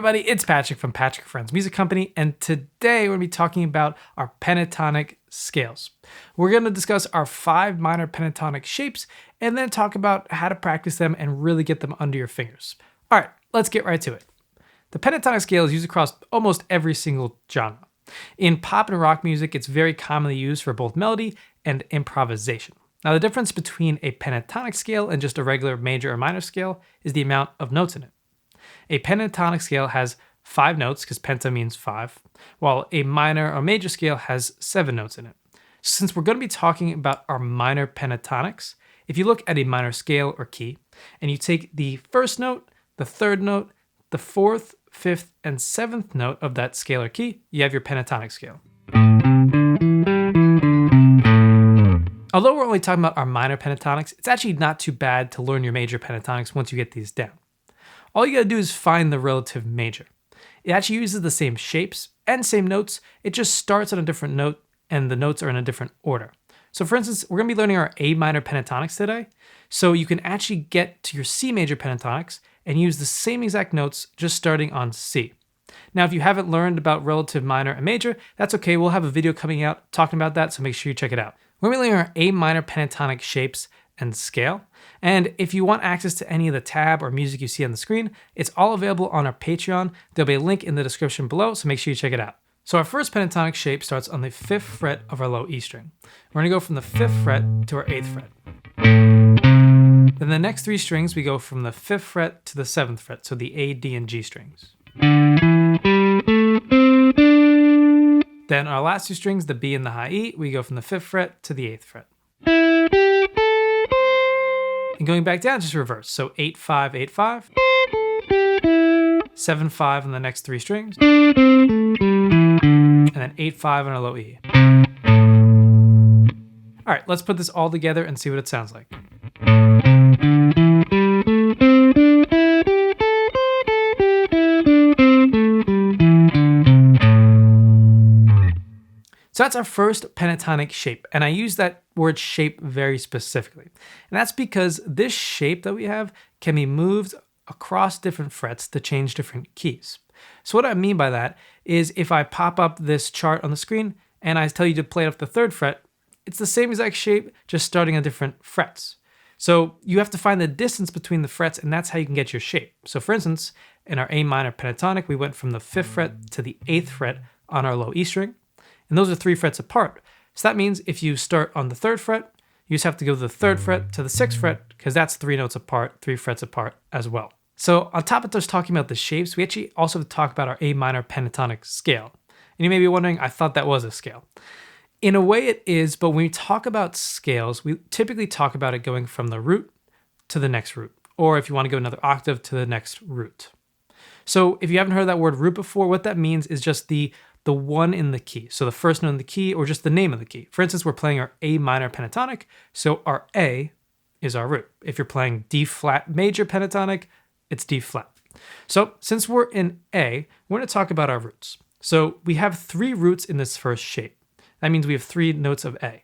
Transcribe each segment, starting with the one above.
everybody, it's Patrick from Patrick Friends Music Company, and today we're going to be talking about our pentatonic scales. We're going to discuss our 5 minor pentatonic shapes, and then talk about how to practice them and really get them under your fingers. All right, let's get right to it. The pentatonic scale is used across almost every single genre. In pop and rock music, it's very commonly used for both melody and improvisation. Now, the difference between a pentatonic scale and just a regular major or minor scale is the amount of notes in it. A pentatonic scale has 5 notes, because penta means 5, while a minor or major scale has 7 notes in it. Since we're going to be talking about our minor pentatonics, if you look at a minor scale or key, and you take the first note, the third note, the 4th, 5th, and 7th note of that scale or key, you have your pentatonic scale. Although we're only talking about our minor pentatonics, it's actually not too bad to learn your major pentatonics once you get these down. All you gotta do is find the relative major. It actually uses the same shapes and same notes, it just starts on a different note and the notes are in a different order. So for instance, we're gonna be learning our A minor pentatonics today, so you can actually get to your C major pentatonics and use the same exact notes just starting on C. Now, if you haven't learned about relative minor and major, that's okay, we'll have a video coming out talking about that, so make sure you check it out. We're gonna be learning our A minor pentatonic shapes and scale. And if you want access to any of the tab or music you see on the screen, it's all available on our Patreon. There'll be a link in the description below, so make sure you check it out. So our first pentatonic shape starts on the 5th fret of our low E string. We're gonna go from the 5th fret to our 8th fret. Then the next 3 strings, we go from the 5th fret to the 7th fret, so the A, D, and G strings. Then our last 2 strings, the B and the high E, we go from the 5th fret to the 8th fret. And going back down, just reverse. So 8, 5, 8, 5, 7, 5 on the next 3 strings, and then 8, 5 on our low E. All right, let's put this all together and see what it sounds like. So that's our first pentatonic shape, and I use that word shape very specifically. And that's because this shape that we have can be moved across different frets to change different keys. So what I mean by that is if I pop up this chart on the screen and I tell you to play it off the 3rd fret, it's the same exact shape, just starting on different frets. So you have to find the distance between the frets, and that's how you can get your shape. So for instance, in our A minor pentatonic, we went from the 5th fret to the 8th fret on our low E string. And those are 3 frets apart. So that means if you start on the 3rd fret, you just have to go to the 3rd fret to the 6th fret, because that's 3 notes apart, 3 frets apart as well. So on top of just talking about the shapes, we actually also have to talk about our A minor pentatonic scale. And you may be wondering, I thought that was a scale. In a way it is, but when we talk about scales, we typically talk about it going from the root to the next root, or if you want to go another octave, to the next root. So if you haven't heard that word root before, what that means is just the 1 in the key. So the first note in the key, or just the name of the key. For instance, we're playing our A minor pentatonic, so our A is our root. If you're playing D flat major pentatonic, it's D flat. So since we're in A, we're gonna talk about our roots. So we have 3 roots in this first shape. That means we have 3 notes of A.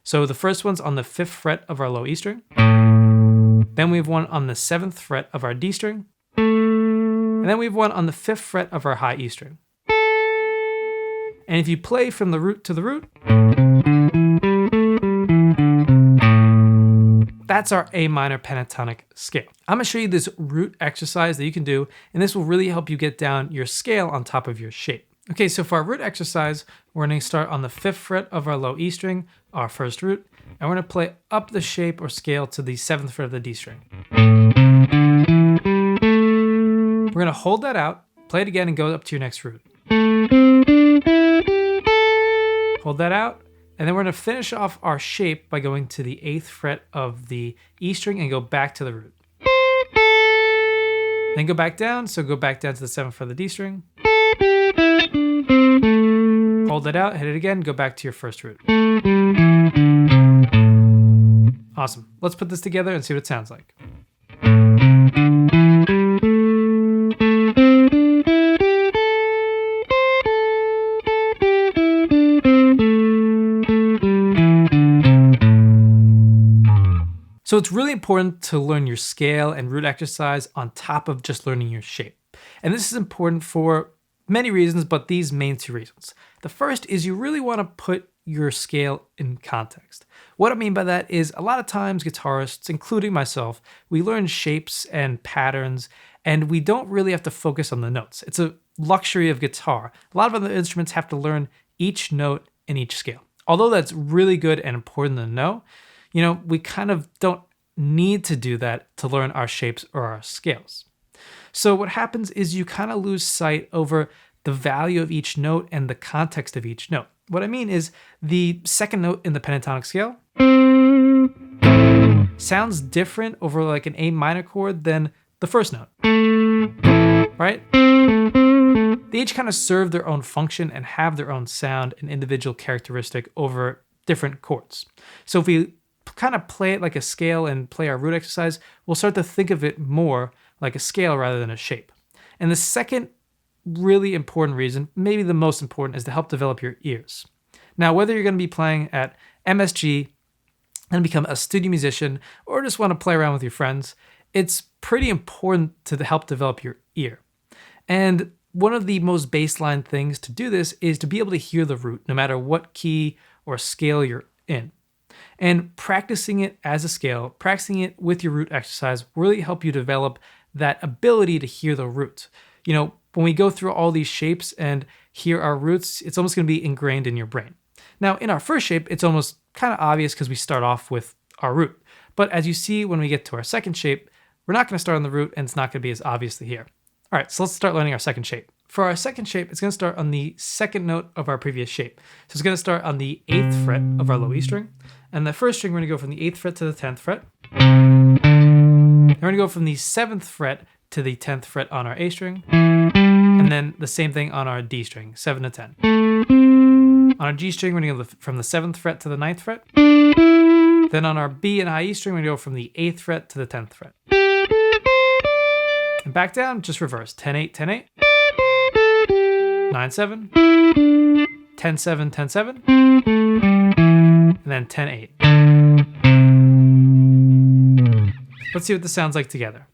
So the first one's on the 5th fret of our low E string. Then we have one on the 7th fret of our D string. And then we have one on the 5th fret of our high E string. And if you play from the root to the root, that's our A minor pentatonic scale. I'm gonna show you this root exercise that you can do, and this will really help you get down your scale on top of your shape. Okay, so for our root exercise, we're gonna start on the 5th fret of our low E string, our first root, and we're gonna play up the shape or scale to the 7th fret of the D string. We're gonna hold that out, play it again, and go up to your next root. Hold that out, and then we're gonna finish off our shape by going to the 8th fret of the E string and go back to the root. Then go back down, so go back down to the 7th fret of the D string. Hold it out, hit it again, go back to your first root. Awesome. Let's put this together and see what it sounds like. So it's really important to learn your scale and root exercise on top of just learning your shape. And this is important for many reasons, but these main two reasons. The first is you really want to put your scale in context. What I mean by that is a lot of times guitarists, including myself, we learn shapes and patterns, and we don't really have to focus on the notes. It's a luxury of guitar. A lot of other instruments have to learn each note in each scale. Although that's really good and important to know, we kind of don't need to do that to learn our shapes or our scales. So what happens is you kind of lose sight over the value of each note and the context of each note. What I mean is the second note in the pentatonic scale sounds different over like an A minor chord than the first note, right? They each kind of serve their own function and have their own sound and individual characteristic over different chords. So if we kind of play it like a scale and play our root exercise, we'll start to think of it more like a scale rather than a shape. And the second really important reason, maybe the most important, is to help develop your ears. Now, whether you're going to be playing at MSG and become a studio musician or just want to play around with your friends, it's pretty important to help develop your ear. And one of the most baseline things to do this is to be able to hear the root, no matter what key or scale you're in. And practicing it as a scale, practicing it with your root exercise will really help you develop that ability to hear the root. When we go through all these shapes and hear our roots, it's almost going to be ingrained in your brain. Now, in our first shape, it's almost kind of obvious because we start off with our root. But as you see, when we get to our second shape, we're not going to start on the root, and it's not going to be as obvious to hear. All right, so let's start learning our second shape. For our second shape, it's going to start on the second note of our previous shape. So it's going to start on the 8th fret of our low E string. And the first string, we're going to go from the 8th fret to the 10th fret. And we're going to go from the 7th fret to the 10th fret on our A string. And then the same thing on our D string, 7 to 10. On our G string, we're going to go from the 7th fret to the 9th fret. Then on our B and high E string, we're going to go from the 8th fret to the 10th fret. And back down, just reverse. 10-8, 10-8. 9-7. 10-7, 10-7. And then 10-8. Let's see what this sounds like together.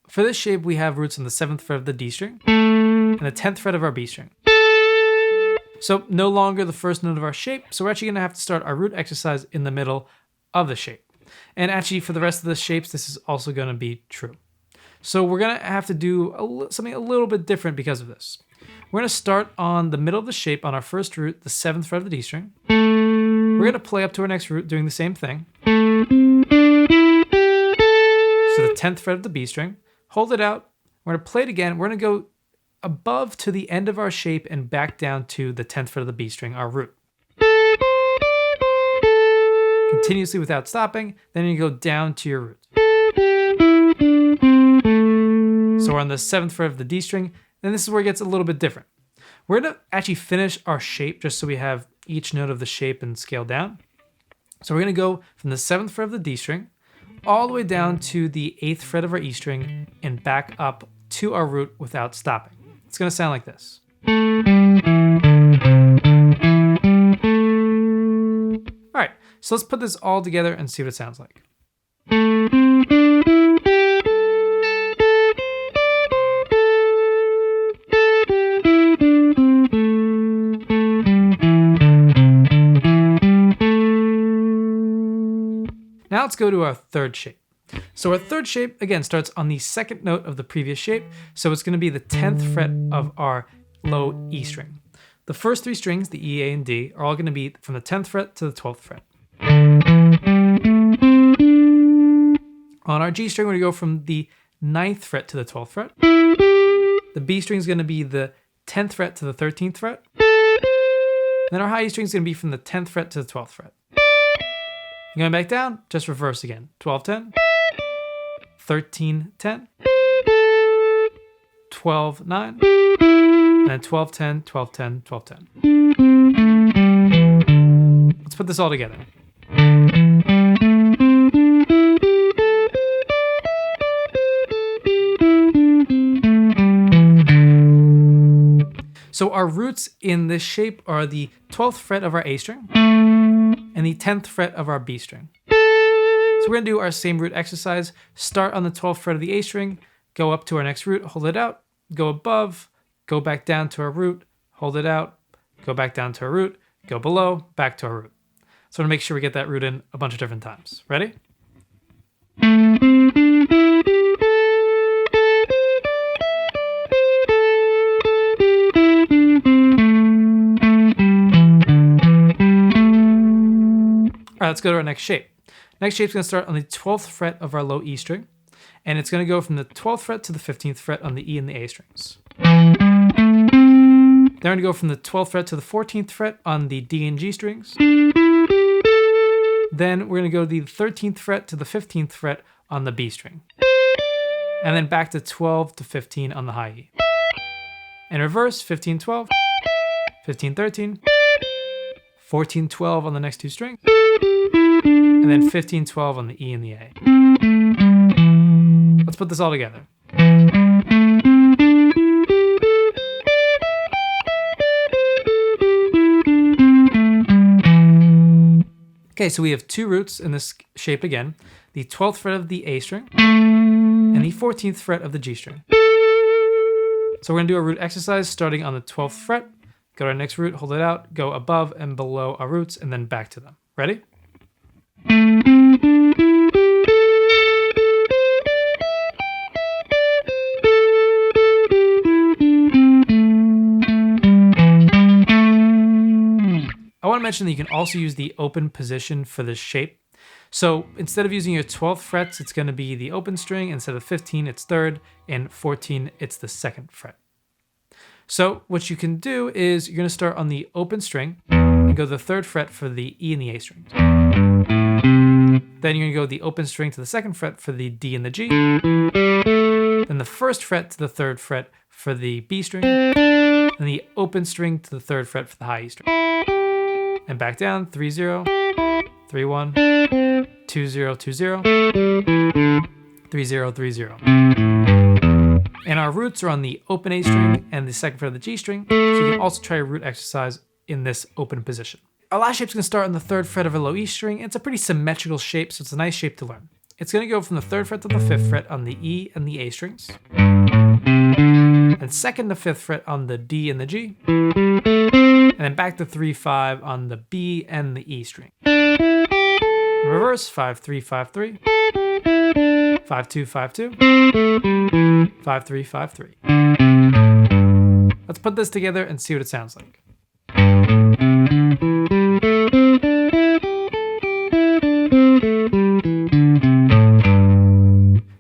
For this shape, we have roots on the 7th fret of the D string and the 10th fret of our B string. So no longer the first note of our shape, so we're actually going to have to start our root exercise in the middle of the shape. And actually, for the rest of the shapes, this is also going to be true. So we're going to have to do something a little bit different because of this. We're going to start on the middle of the shape on our first root, the 7th fret of the D string. We're going to play up to our next root doing the same thing. So the 10th fret of the B string. Hold it out. We're going to play it again. We're going to go above to the end of our shape and back down to the 10th fret of the B string, our root. Continuously without stopping, then you go down to your root. So we're on the 7th fret of the D string, and this is where it gets a little bit different. We're going to actually finish our shape just so we have each note of the shape and scale down. So we're going to go from the 7th fret of the D string all the way down to the 8th fret of our E string and back up to our root without stopping. It's going to sound like this. All right, so let's put this all together and see what it sounds like. Now let's go to our third shape. So our third shape, again, starts on the second note of the previous shape. So it's going to be the 10th fret of our low E string. The first three strings, the E, A, and D, are all going to be from the 10th fret to the 12th fret. On our G string, we're going to go from the 9th fret to the 12th fret. The B string is going to be the 10th fret to the 13th fret. And then our high E string is going to be from the 10th fret to the 12th fret. Going back down, just reverse again. 12-10, 13-10, 12-9, and then 12-10, 12-10, 12-10. Let's put this all together. So our roots in this shape are the 12th fret of our A string and the 10th fret of our B string. So we're gonna do our same root exercise. Start on the 12th fret of the A string, go up to our next root, hold it out, go above, go back down to our root, hold it out, go back down to our root, go below, back to our root. So I'm gonna make sure we get that root in a bunch of different times. Ready? All right, let's go to our next shape. Next shape's gonna start on the 12th fret of our low E string, and it's gonna go from the 12th fret to the 15th fret on the E and the A strings. Then we're gonna go from the 12th fret to the 14th fret on the D and G strings. Then we're gonna go the 13th fret to the 15th fret on the B string. And then back to 12 to 15 on the high E. In reverse, 15, 12, 15, 13, 14, 12 on the next two strings, and then 15, 12 on the E and the A. Let's put this all together. Okay, so we have two roots in this shape again, the 12th fret of the A string and the 14th fret of the G string. So we're gonna do a root exercise starting on the 12th fret, go to our next root, hold it out, go above and below our roots, and then back to them. Ready? I want to mention that you can also use the open position for this shape. So instead of using your 12th frets, it's going to be the open string. Instead of 15, it's 3rd, and 14, it's the 2nd fret. So what you can do is you're going to start on the open string and go to the 3rd fret for the E and the A strings. Then you're going to go the open string to the 2nd fret for the D and the G. Then the 1st fret to the 3rd fret for the B string. And the open string to the 3rd fret for the high E string. And back down, 3, 0, 3, 1, 2, 0, 2, 0, 3, 0, 3, 0. And our roots are on the open A string and the 2nd fret of the G string, so you can also try a root exercise in this open position. Our last shape's gonna start on the 3rd fret of a low E string. It's a pretty symmetrical shape, so it's a nice shape to learn. It's gonna go from the 3rd fret to the 5th fret on the E and the A strings, and 2nd to 5th fret on the D and the G, and then back to 3, 5 on the B and the E string. Reverse, 5, 3, 5, 3, 5, 2, 5, 2, 5, 3, 5, 3. Let's put this together and see what it sounds like.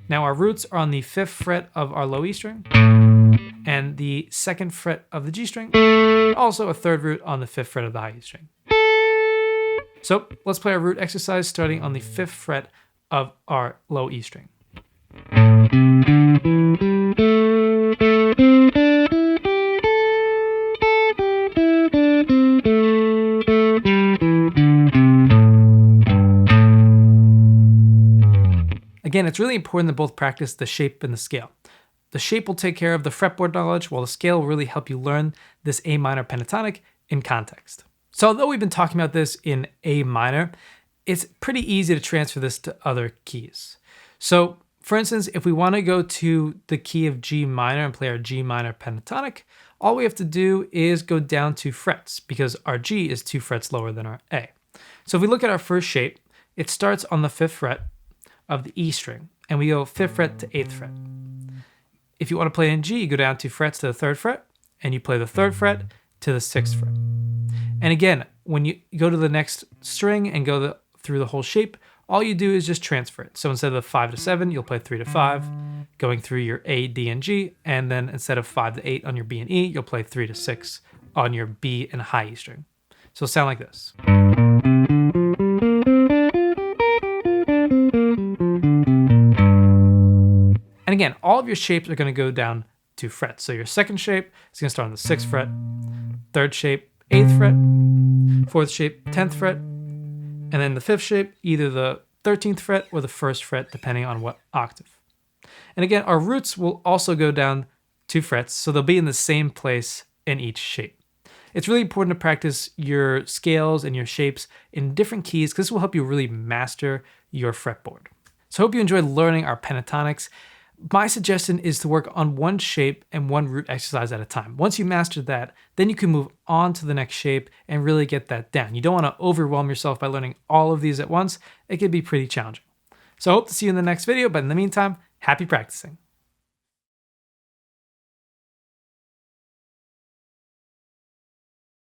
Now our roots are on the 5th fret of our low E string and the 2nd fret of the G string, also a 3rd root on the 5th fret of the high E string. So let's play our root exercise starting on the 5th fret of our low E string. Again, it's really important to both practice the shape and the scale. The shape will take care of the fretboard knowledge, while the scale will really help you learn this A minor pentatonic in context. So although we've been talking about this in A minor, it's pretty easy to transfer this to other keys. So for instance, if we want to go to the key of G minor and play our G minor pentatonic, all we have to do is go down 2 frets because our G is 2 frets lower than our A. So if we look at our first shape, it starts on the 5th fret of the E string, and we go 5th fret to 8th fret. If you want to play in G, you go down 2 frets to the 3rd fret, and you play the 3rd fret to the 6th fret. And again, when you go to the next string and go through the whole shape, all you do is just transfer it. So instead of 5 to 7, you'll play 3 to 5, going through your A, D, and G, and then instead of 5 to 8 on your B and E, you'll play 3 to 6 on your B and high E string. So it'll sound like this. And again, all of your shapes are going to go down 2 frets. So your second shape is going to start on the 6th fret, third shape, 8th fret, fourth shape, 10th fret, and then the 5th shape, either the 13th fret or the 1st fret, depending on what octave. And again, our roots will also go down 2 frets, so they'll be in the same place in each shape. It's really important to practice your scales and your shapes in different keys because this will help you really master your fretboard. So I hope you enjoyed learning our pentatonics. My suggestion is to work on one shape and one root exercise at a time. Once you master that, then you can move on to the next shape and really get that down. You don't want to overwhelm yourself by learning all of these at once. It can be pretty challenging. So I hope to see you in the next video, but in the meantime, happy practicing.